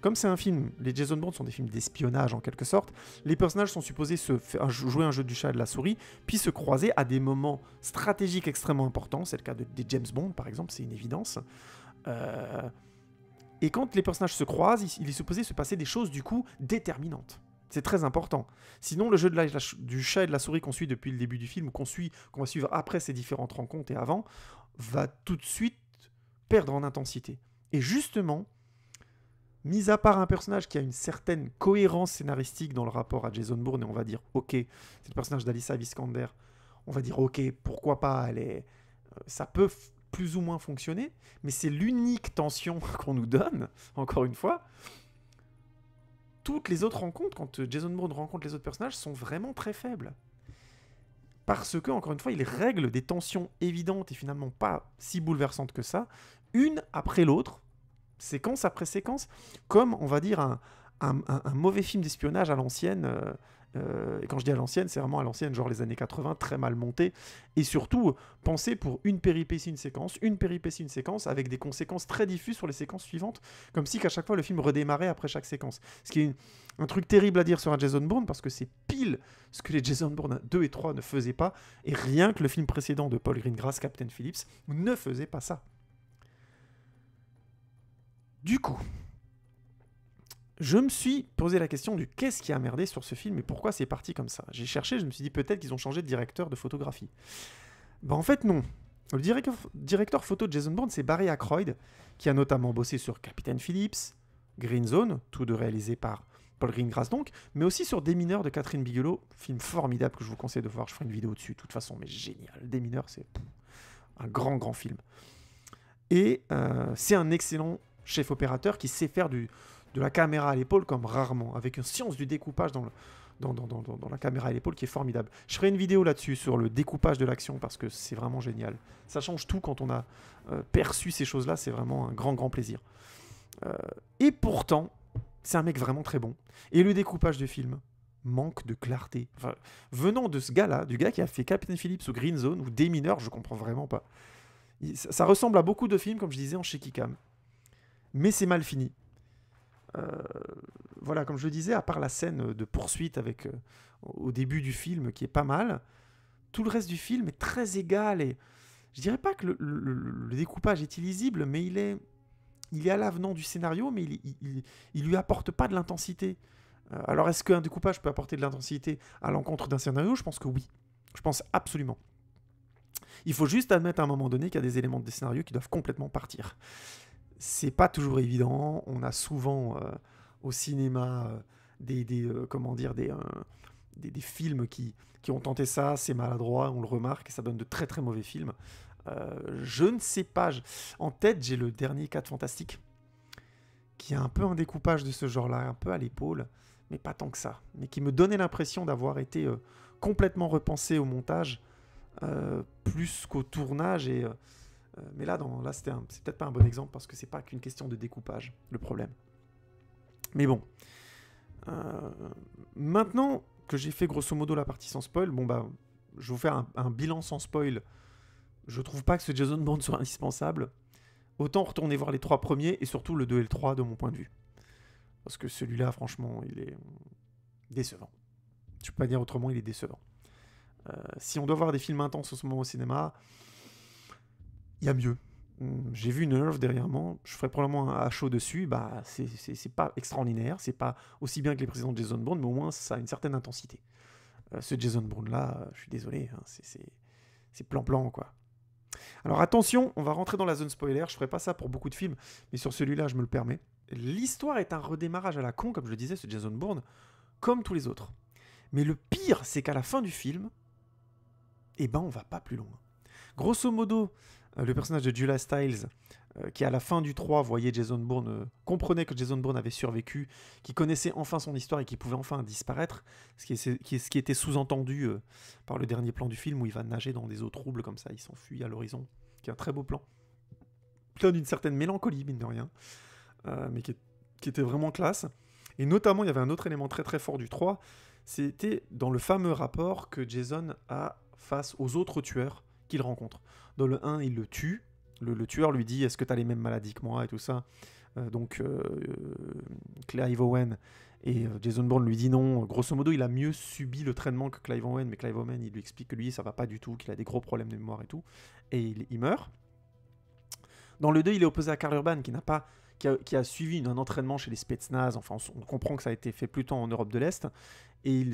comme c'est un film, les Jason Bourne sont des films d'espionnage en quelque sorte, les personnages sont supposés jouer un jeu du chat et de la souris, puis se croiser à des moments stratégiques extrêmement importants, c'est le cas des James Bond par exemple, c'est une évidence. Et quand les personnages se croisent, il est supposé se passer des choses du coup déterminantes. C'est très important. Sinon, le jeu du chat et de la souris qu'on suit depuis le début du film, ou qu'on va suivre après ces différentes rencontres et avant, va tout de suite perdre en intensité. Et justement, mis à part un personnage qui a une certaine cohérence scénaristique dans le rapport à Jason Bourne, et on va dire, ok, c'est le personnage d'Alicia Vikander, on va dire, ok, pourquoi pas, ça peut plus ou moins fonctionner, mais c'est l'unique tension qu'on nous donne, encore une fois. Toutes les autres rencontres, quand Jason Bourne rencontre les autres personnages, sont vraiment très faibles. Parce que, encore une fois, il règle des tensions évidentes et finalement pas si bouleversantes que ça, une après l'autre, séquence après séquence, comme, on va dire, un mauvais film d'espionnage à l'ancienne. Et quand je dis à l'ancienne, c'est vraiment à l'ancienne, genre les années 80, très mal monté. Et surtout, pensé pour une péripétie, une séquence, avec des conséquences très diffuses sur les séquences suivantes, comme si qu'à chaque fois le film redémarrait après chaque séquence. Ce qui est un truc terrible à dire sur un Jason Bourne, parce que c'est pile ce que les Jason Bourne 2 et 3 ne faisaient pas, et rien que le film précédent de Paul Greengrass, Captain Phillips, ne faisait pas ça. Du coup, je me suis posé la question du qu'est-ce qui a merdé sur ce film et pourquoi c'est parti comme ça. J'ai cherché, je me suis dit peut-être qu'ils ont changé de directeur de photographie. Ben en fait non. Le directeur photo de Jason Bourne, c'est Barry Ackroyd, qui a notamment bossé sur Captain Phillips, Green Zone, tous deux réalisés par Paul Greengrass donc, mais aussi sur Des Mineurs de Catherine Bigelow, film formidable que je vous conseille de voir, je ferai une vidéo dessus de toute façon, mais génial. Des Mineurs, c'est un grand film. Et c'est un excellent chef opérateur qui sait faire de la caméra à l'épaule comme rarement, avec une science du découpage dans la caméra à l'épaule qui est formidable. Je ferai une vidéo là-dessus sur le découpage de l'action parce que c'est vraiment génial. Ça change tout quand on a perçu ces choses-là, c'est vraiment un grand plaisir. Et pourtant, c'est un mec vraiment très bon. Et le découpage de film manque de clarté. Enfin, venant de ce gars-là, du gars qui a fait Captain Phillips ou Green Zone ou Des Mineurs, je comprends vraiment pas. Ça ressemble à beaucoup de films, comme je disais, en shaky cam. Mais c'est mal fini. Voilà, comme je le disais, à part la scène de poursuite au début du film, qui est pas mal, tout le reste du film est très égal. Et je dirais pas que le découpage est illisible, mais il est à l'avenant du scénario, mais il lui apporte pas de l'intensité. Alors, est-ce qu'un découpage peut apporter de l'intensité à l'encontre d'un scénario? Je pense que oui. Je pense absolument. Il faut juste admettre à un moment donné qu'il y a des éléments de scénario qui doivent complètement partir. C'est pas toujours évident. On a souvent au cinéma des films qui ont tenté ça, c'est maladroit, on le remarque, et ça donne de très mauvais films. Je ne sais pas. En tête, j'ai le dernier 4 Fantastiques, qui a un peu un découpage de ce genre-là, un peu à l'épaule, mais pas tant que ça. Mais qui me donnait l'impression d'avoir été complètement repensé au montage, plus qu'au tournage. Mais là c'est peut-être pas un bon exemple parce que c'est pas qu'une question de découpage, le problème. Mais bon. Maintenant que j'ai fait grosso modo la partie sans spoil, je vais vous faire un bilan sans spoil. Je trouve pas que ce Jason Bourne soit indispensable. Autant retourner voir les 3 premiers et surtout le 2 et le 3 de mon point de vue. Parce que celui-là, franchement, il est décevant. Je peux pas dire autrement, il est décevant. Si on doit voir des films intenses en ce moment au cinéma, il y a mieux. J'ai vu une œuvre derrière moi, je ferai probablement un show dessus, c'est pas extraordinaire, c'est pas aussi bien que les précédents Jason Bourne, mais au moins ça a une certaine intensité. Ce Jason Bourne là, je suis désolé, hein, c'est plan-plan quoi. Alors attention, on va rentrer dans la zone spoiler, je ferai pas ça pour beaucoup de films, mais sur celui-là je me le permets. L'histoire est un redémarrage à la con, comme je le disais, ce Jason Bourne, comme tous les autres. Mais le pire, c'est qu'à la fin du film, on va pas plus loin. Grosso modo, le personnage de Julia Stiles, qui à la fin du 3 voyait Jason Bourne, comprenait que Jason Bourne avait survécu, qui connaissait enfin son histoire et qui pouvait enfin disparaître, ce qui était sous-entendu par le dernier plan du film où il va nager dans des eaux troubles comme ça, il s'enfuit à l'horizon, qui est un très beau plan. Plein d'une certaine mélancolie, mine de rien, mais qui était vraiment classe. Et notamment, il y avait un autre élément très fort du 3, c'était dans le fameux rapport que Jason a face aux autres tueurs qu'il rencontre. Dans le 1, il le tue. Le tueur lui dit « Est-ce que tu as les mêmes maladies que moi ?» et tout ça. Clive Owen, et Jason Bourne lui dit non. Grosso modo, il a mieux subi le traitement que Clive Owen, mais Clive Owen, il lui explique que lui, ça va pas du tout, qu'il a des gros problèmes de mémoire et tout, et il meurt. Dans le 2, il est opposé à Karl Urban, qui a suivi un entraînement chez les Spetsnaz. Enfin, on comprend que ça a été fait plutôt en Europe de l'Est. Et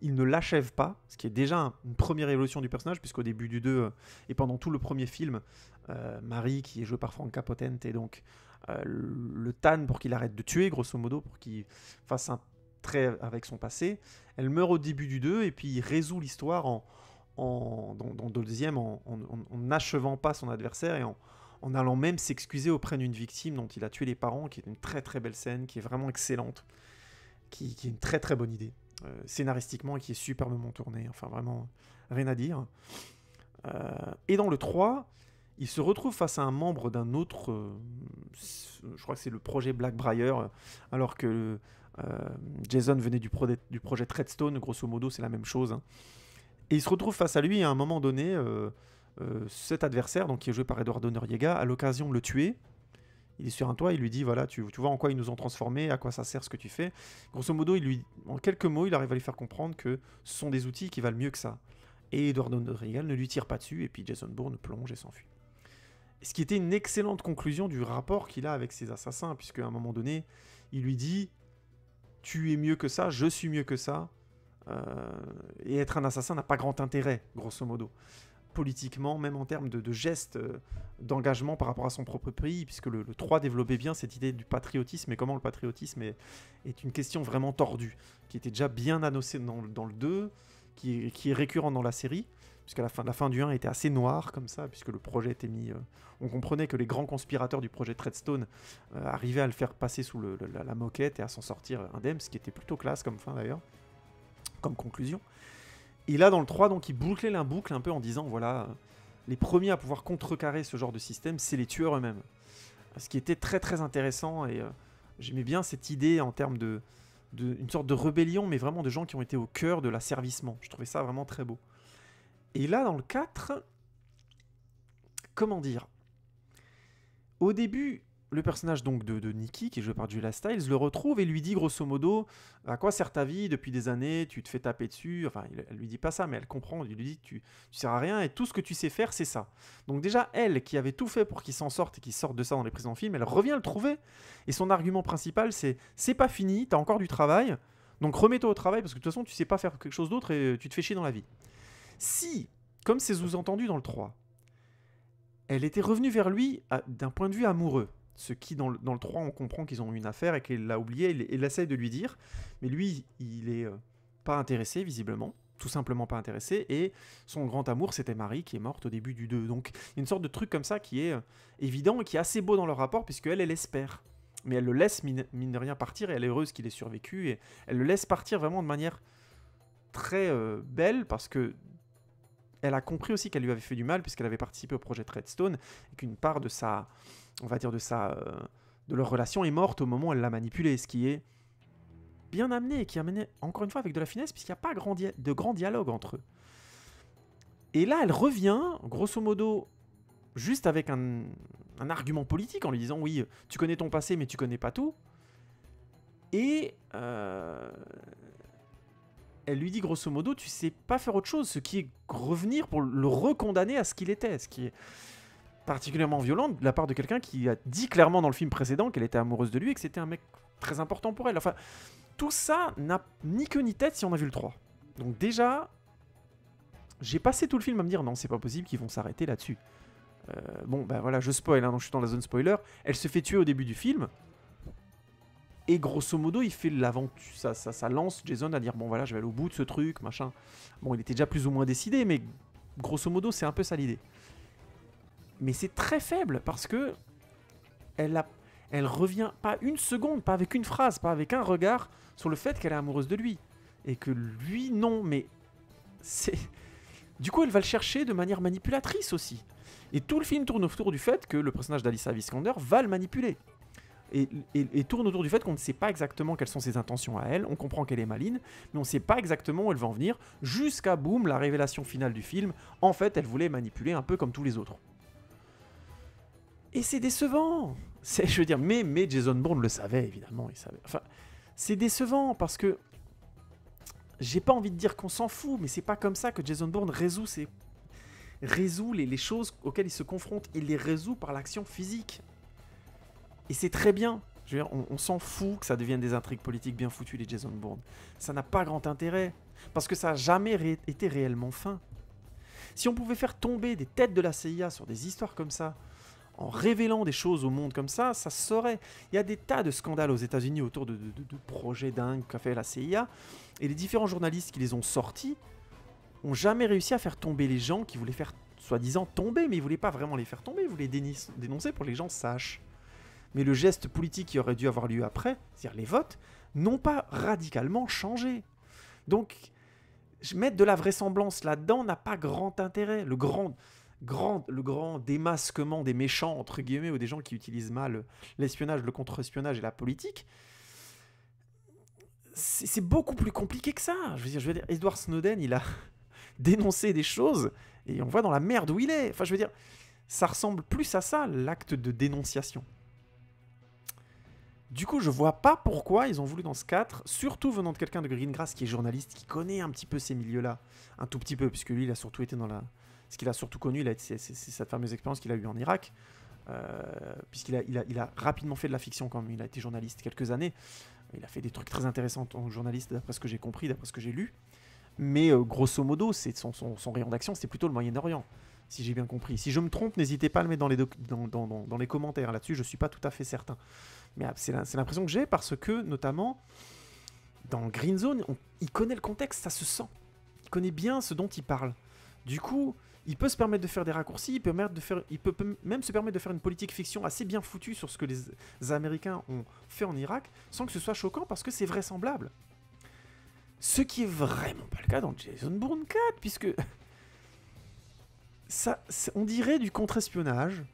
il ne l'achève pas, ce qui est déjà une première évolution du personnage, puisqu'au début du 2 et pendant tout le premier film, Marie, qui est jouée par Franka Potente, et donc le tanne pour qu'il arrête de tuer, grosso modo, pour qu'il fasse un trait avec son passé. Elle meurt au début du 2, et puis il résout l'histoire dans le deuxième en n'achevant pas son adversaire et en allant même s'excuser auprès d'une victime dont il a tué les parents, qui est une très très belle scène, qui est vraiment excellente, qui est une très très bonne idée, scénaristiquement, et qui est superbement tournée, enfin vraiment rien à dire. Et dans le 3, il se retrouve face à un membre d'un autre, je crois que c'est le projet Blackbriar, alors que Jason venait du projet Treadstone, grosso modo c'est la même chose, hein. Et il se retrouve face à lui, et à un moment donné, cet adversaire, donc qui est joué par Eduardo Noriega, a l'occasion de le tuer. Il est sur un toit, il lui dit voilà, tu vois en quoi ils nous ont transformés, à quoi ça sert ce que tu fais. Grosso modo, en quelques mots, il arrive à lui faire comprendre que ce sont des outils qui valent mieux que ça. Et Eduardo Noriega ne lui tire pas dessus, et puis Jason Bourne plonge et s'enfuit. Ce qui était une excellente conclusion du rapport qu'il a avec ses assassins, puisque à un moment donné, il lui dit tu es mieux que ça, je suis mieux que ça, et être un assassin n'a pas grand intérêt, grosso modo. Politiquement, même en termes de gestes, d'engagement par rapport à son propre pays, puisque le 3 développait bien cette idée du patriotisme, et comment le patriotisme est une question vraiment tordue, qui était déjà bien annoncée dans le 2, qui est récurrent dans la série, puisque la fin du 1 était assez noire comme ça, puisque le projet était mis... on comprenait que les grands conspirateurs du projet Treadstone arrivaient à le faire passer sous la moquette et à s'en sortir indemne, ce qui était plutôt classe comme fin d'ailleurs, comme conclusion. Et là, dans le 3, donc, il bouclait la boucle un peu en disant, voilà, les premiers à pouvoir contrecarrer ce genre de système, c'est les tueurs eux-mêmes. Ce qui était très très intéressant, et j'aimais bien cette idée en termes une sorte de rébellion, mais vraiment de gens qui ont été au cœur de l'asservissement. Je trouvais ça vraiment très beau. Et là, dans le 4, comment dire, au début, le personnage donc de Nikki, qui est joué par Julia Stiles, le retrouve et lui dit grosso modo à quoi sert ta vie depuis des années, tu te fais taper dessus. Enfin, elle lui dit pas ça, mais elle comprend. Il lui dit tu sers à rien et tout ce que tu sais faire, c'est ça. Donc déjà, elle qui avait tout fait pour qu'il s'en sorte et qu'il sorte de ça dans les prisons films, elle revient le trouver. Et son argument principal, c'est pas fini, t'as encore du travail, donc remets-toi au travail parce que de toute façon, tu sais pas faire quelque chose d'autre et tu te fais chier dans la vie. Si, comme c'est sous-entendu dans le 3, elle était revenue vers lui d'un point de vue amoureux, ce qui, dans le 3, on comprend qu'ils ont eu une affaire et qu'elle l'a oublié, il essaye de lui dire, mais lui, il est pas intéressé, visiblement, tout simplement pas intéressé, et son grand amour, c'était Marie, qui est morte au début du 2. Donc, il y a une sorte de truc comme ça qui est évident et qui est assez beau dans leur rapport, puisqu'elle, elle espère. Mais elle le laisse, mine de rien, partir, et elle est heureuse qu'il ait survécu, et elle le laisse partir vraiment de manière très belle, parce que elle a compris aussi qu'elle lui avait fait du mal, puisqu'elle avait participé au projet Treadstone, et qu'une part de sa... on va dire de leur relation est morte au moment où elle l'a manipulée, ce qui est bien amené, et qui est amené encore une fois avec de la finesse, puisqu'il n'y a pas de grand dialogue entre eux. Et là, elle revient, grosso modo, juste avec un argument politique, en lui disant, oui, tu connais ton passé, mais tu connais pas tout. Et elle lui dit, grosso modo, tu sais pas faire autre chose, ce qui est revenir pour le recondamner à ce qu'il était, ce qui est particulièrement violent de la part de quelqu'un qui a dit clairement dans le film précédent qu'elle était amoureuse de lui et que c'était un mec très important pour elle. Enfin, tout ça n'a ni queue ni tête si on a vu le 3. Donc déjà, j'ai passé tout le film à me dire non, c'est pas possible qu'ils vont s'arrêter là-dessus. Bon, ben voilà, je spoil, hein, donc je suis dans la zone spoiler. Elle se fait tuer au début du film. Et grosso modo, il fait l'aventure, ça lance Jason à dire bon voilà, je vais aller au bout de ce truc, machin. Bon, il était déjà plus ou moins décidé, mais grosso modo, c'est un peu ça l'idée. Mais c'est très faible parce que elle revient pas une seconde, pas avec une phrase, pas avec un regard sur le fait qu'elle est amoureuse de lui. Et que lui, non, mais c'est... Du coup, elle va le chercher de manière manipulatrice aussi. Et tout le film tourne autour du fait que le personnage d'Alicia Vikander va le manipuler. Et tourne autour du fait qu'on ne sait pas exactement quelles sont ses intentions à elle, on comprend qu'elle est maligne, mais on ne sait pas exactement où elle va en venir, jusqu'à boum, la révélation finale du film, en fait elle voulait manipuler un peu comme tous les autres. Et c'est décevant. Je veux dire, mais Jason Bourne le savait, évidemment. Il savait. Enfin, c'est décevant parce que j'ai pas envie de dire qu'on s'en fout, mais c'est pas comme ça que Jason Bourne résout les choses auxquelles il se confronte. Il les résout par l'action physique. Et c'est très bien. Je veux dire, on s'en fout que ça devienne des intrigues politiques bien foutues, les Jason Bourne. Ça n'a pas grand intérêt. Parce que ça n'a jamais été réellement fin. Si on pouvait faire tomber des têtes de la CIA sur des histoires comme ça, en révélant des choses au monde comme ça se saurait. Il y a des tas de scandales aux États-Unis autour de projets dingues qu'a fait la CIA, et les différents journalistes qui les ont sortis ont jamais réussi à faire tomber les gens qui voulaient faire soi-disant tomber, mais ils voulaient pas vraiment les faire tomber, ils voulaient dénoncer pour que les gens sachent. Mais le geste politique qui aurait dû avoir lieu après, c'est-à-dire les votes, n'ont pas radicalement changé. Donc, mettre de la vraisemblance là-dedans n'a pas grand intérêt. Le grand démasquement des méchants, entre guillemets, ou des gens qui utilisent mal l'espionnage, le contre-espionnage et la politique, c'est beaucoup plus compliqué que ça. Je veux dire, Edward Snowden, il a dénoncé des choses, et on voit dans la merde où il est. Enfin, je veux dire, ça ressemble plus à ça, l'acte de dénonciation. Du coup, je vois pas pourquoi ils ont voulu dans ce 4, surtout venant de quelqu'un de Greengrass qui est journaliste, qui connaît un petit peu ces milieux-là. Un tout petit peu, puisque lui, il a surtout été dans la... Ce qu'il a surtout connu, c'est cette fameuse expérience qu'il a eue en Irak, puisqu'il a rapidement fait de la fiction quand même. Il a été journaliste quelques années. Il a fait des trucs très intéressants en tant que journaliste, d'après ce que j'ai compris, d'après ce que j'ai lu. Mais grosso modo, son rayon d'action, c'était plutôt le Moyen-Orient, si j'ai bien compris. Si je me trompe, n'hésitez pas à le mettre dans les commentaires. Là-dessus, je ne suis pas tout à fait certain. Mais c'est l'impression que j'ai parce que, notamment, dans Green Zone, il connaît le contexte, ça se sent. Il connaît bien ce dont il parle. Du coup, il peut se permettre de faire des raccourcis, il peut même se permettre de faire une politique fiction assez bien foutue sur ce que les Américains ont fait en Irak, sans que ce soit choquant parce que c'est vraisemblable. Ce qui est vraiment pas le cas dans Jason Bourne 4, puisque ça, on dirait du contre-espionnage,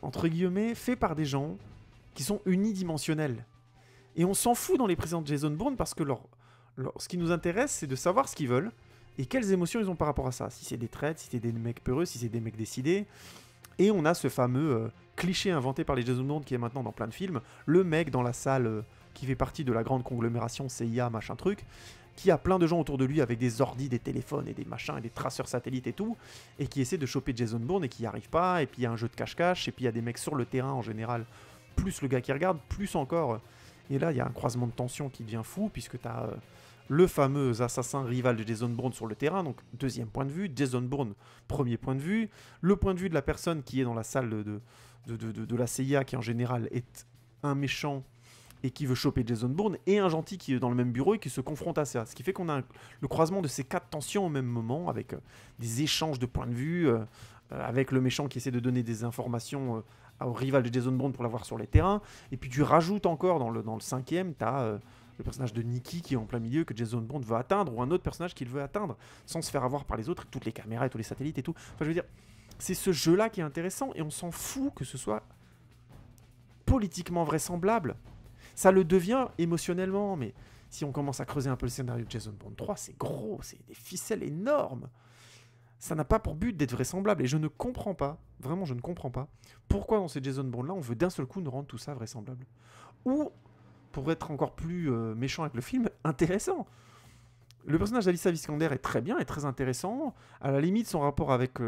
entre guillemets, fait par des gens qui sont unidimensionnels. Et on s'en fout dans les précédents de Jason Bourne parce que ce qui nous intéresse, c'est de savoir ce qu'ils veulent et quelles émotions ils ont par rapport à ça. Si c'est des traites, si c'est des mecs peureux, si c'est des mecs décidés. Et on a ce fameux cliché inventé par les Jason Bourne qui est maintenant dans plein de films. Le mec dans la salle qui fait partie de la grande conglomération CIA, machin truc, qui a plein de gens autour de lui avec des ordis, des téléphones et des machins et des traceurs satellites et tout, et qui essaie de choper Jason Bourne et qui n'y arrive pas, et puis il y a un jeu de cache-cache, et puis il y a des mecs sur le terrain en général, plus le gars qui regarde, plus encore. Et là, il y a un croisement de tension qui devient fou, puisque tu as le fameux assassin rival de Jason Bourne sur le terrain, donc deuxième point de vue, Jason Bourne, premier point de vue, le point de vue de la personne qui est dans la salle de la CIA, qui en général est un méchant, et qui veut choper Jason Bourne, et un gentil qui est dans le même bureau et qui se confronte à ça. Ce qui fait qu'on a le croisement de ces quatre tensions au même moment, avec des échanges de points de vue, avec le méchant qui essaie de donner des informations au rival de Jason Bourne pour l'avoir sur les terrains. Et puis tu rajoutes encore dans le cinquième, tu as le personnage de Nikki qui est en plein milieu, que Jason Bourne veut atteindre, ou un autre personnage qu'il veut atteindre, sans se faire avoir par les autres, toutes les caméras et tous les satellites et tout. Enfin, je veux dire, c'est ce jeu-là qui est intéressant, et on s'en fout que ce soit politiquement vraisemblable. Ça le devient émotionnellement, mais si on commence à creuser un peu le scénario de Jason Bourne 3, c'est gros, c'est des ficelles énormes. Ça n'a pas pour but d'être vraisemblable, et je ne comprends pas, vraiment je ne comprends pas, pourquoi dans ces Jason Bourne-là, on veut d'un seul coup nous rendre tout ça vraisemblable. Ou, pour être encore plus méchant avec le film, intéressant. Le personnage d'Alicia Vikander est très bien, est très intéressant, à la limite son rapport avec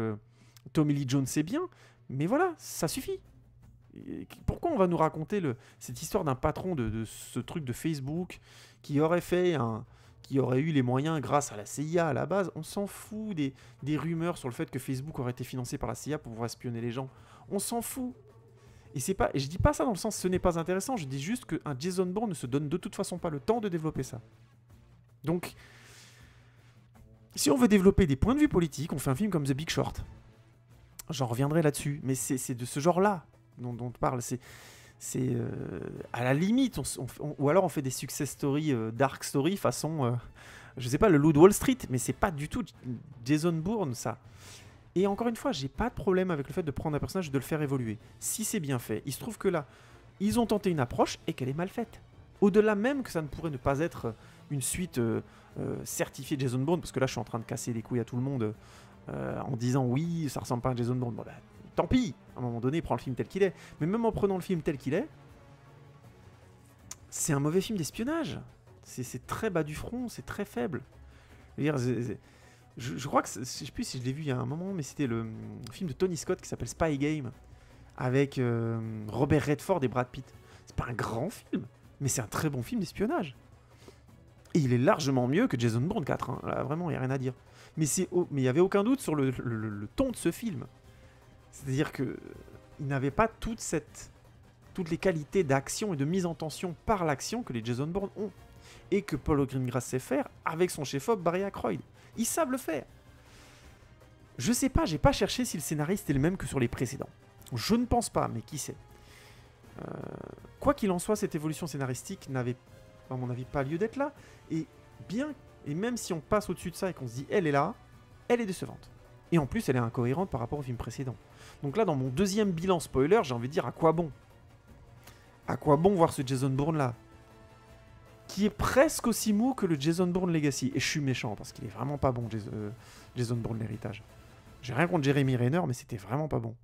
Tommy Lee Jones c'est bien, mais voilà, ça suffit. Pourquoi on va nous raconter cette histoire d'un patron de ce truc de Facebook qui aurait eu les moyens grâce à la CIA à la base? On s'en fout des rumeurs sur le fait que Facebook aurait été financé par la CIA pour pouvoir espionner les gens. On s'en fout. Et je dis pas ça dans le sens ce n'est pas intéressant, je dis juste qu'un Jason Bourne ne se donne de toute façon pas le temps de développer ça. Donc, si on veut développer des points de vue politiques, on fait un film comme The Big Short. J'en reviendrai là-dessus, mais c'est de ce genre-là dont on parle. C'est à la limite, ou alors on fait des success stories, dark story façon, je sais pas, le Loup de Wall Street, mais c'est pas du tout Jason Bourne ça. Et encore une fois, j'ai pas de problème avec le fait de prendre un personnage et de le faire évoluer. Si c'est bien fait, il se trouve que là, ils ont tenté une approche et qu'elle est mal faite. Au-delà même que ça ne pourrait ne pas être une suite certifiée de Jason Bourne, parce que là je suis en train de casser les couilles à tout le monde en disant oui, ça ressemble pas à Jason Bourne. Bon, bah, tant pis. À un moment donné, prends le film tel qu'il est. Mais même en prenant le film tel qu'il est, c'est un mauvais film d'espionnage. C'est très bas du front, c'est très faible. Je crois que, je sais plus si je l'ai vu il y a un moment, mais c'était le film de Tony Scott qui s'appelle Spy Game, avec Robert Redford et Brad Pitt. C'est pas un grand film, mais c'est un très bon film d'espionnage. Et il est largement mieux que Jason Bourne 4, hein. Là, vraiment, il n'y a rien à dire. Mais il n'y avait aucun doute sur le ton de ce film. C'est-à-dire qu'il n'avait pas toutes les qualités d'action et de mise en tension par l'action que les Jason Bourne ont. Et que Paul Greengrass sait faire avec son chef-op Barry Ackroyd. Ils savent le faire. Je sais pas, j'ai pas cherché si le scénariste est le même que sur les précédents. Je ne pense pas, mais qui sait. Quoi qu'il en soit, cette évolution scénaristique n'avait, à mon avis, pas lieu d'être là. Et même si on passe au-dessus de ça et qu'on se dit elle est là, elle est décevante. Et en plus, elle est incohérente par rapport au film précédent. Donc là, dans mon deuxième bilan spoiler, j'ai envie de dire à quoi bon? À quoi bon voir ce Jason Bourne là? Qui est presque aussi mou que le Jason Bourne Legacy. Et je suis méchant parce qu'il est vraiment pas bon, Jason Bourne l'héritage. J'ai rien contre Jeremy Renner, mais c'était vraiment pas bon.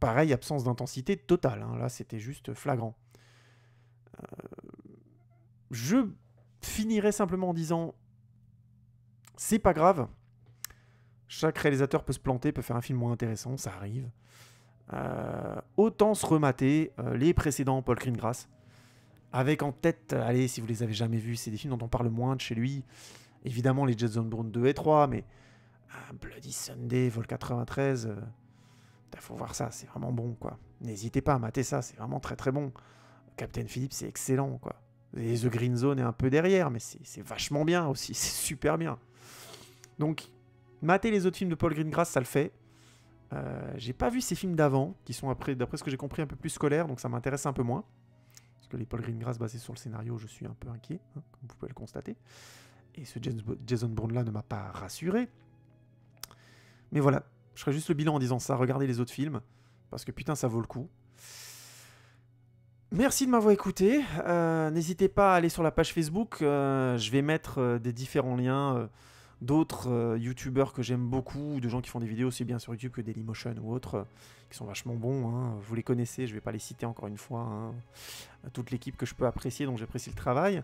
Pareil, absence d'intensité totale. Hein. Là, c'était juste flagrant. Je finirai simplement en disant, c'est pas grave. Chaque réalisateur peut se planter, peut faire un film moins intéressant, ça arrive. Autant se remater les précédents Paul Greengrass. Avec en tête, allez, si vous les avez jamais vus, c'est des films dont on parle moins de chez lui. Évidemment, les Jason Bourne 2 et 3, mais Bloody Sunday, Vol 93, faut voir ça, c'est vraiment bon, quoi. N'hésitez pas à mater ça, c'est vraiment très très bon. Captain Phillips, c'est excellent, quoi. Et The Green Zone est un peu derrière, mais c'est vachement bien aussi, c'est super bien. Donc, mater les autres films de Paul Greengrass, ça le fait. J'ai pas vu ces films d'avant, qui sont, d'après ce que j'ai compris, un peu plus scolaires, donc ça m'intéresse un peu moins. Parce que les Paul Greengrass basés sur le scénario, je suis un peu inquiet, hein, comme vous pouvez le constater. Et ce Jason Bourne-là ne m'a pas rassuré. Mais voilà, je ferai juste le bilan en disant ça, regardez les autres films, parce que putain, ça vaut le coup. Merci de m'avoir écouté. N'hésitez pas à aller sur la page Facebook. Je vais mettre des différents liens d'autres youtubeurs que j'aime beaucoup, de gens qui font des vidéos aussi bien sur YouTube que Dailymotion ou autres, qui sont vachement bons. Hein. Vous les connaissez, je ne vais pas les citer encore une fois. Hein. Toute l'équipe que je peux apprécier, donc j'apprécie le travail.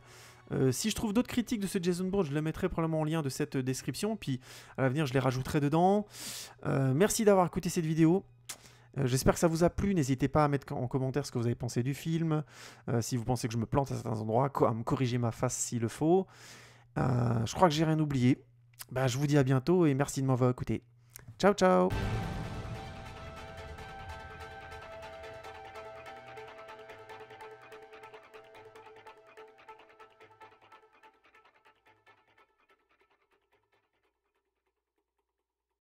Si je trouve d'autres critiques de ce Jason Bourne, je les mettrai probablement en lien de cette description, puis à l'avenir je les rajouterai dedans. Merci d'avoir écouté cette vidéo. J'espère que ça vous a plu. N'hésitez pas à mettre en commentaire ce que vous avez pensé du film. Si vous pensez que je me plante à certains endroits, à me corriger ma face s'il le faut. Je crois que j'ai rien oublié. Je vous dis à bientôt et merci de m'avoir écouté. Ciao, ciao!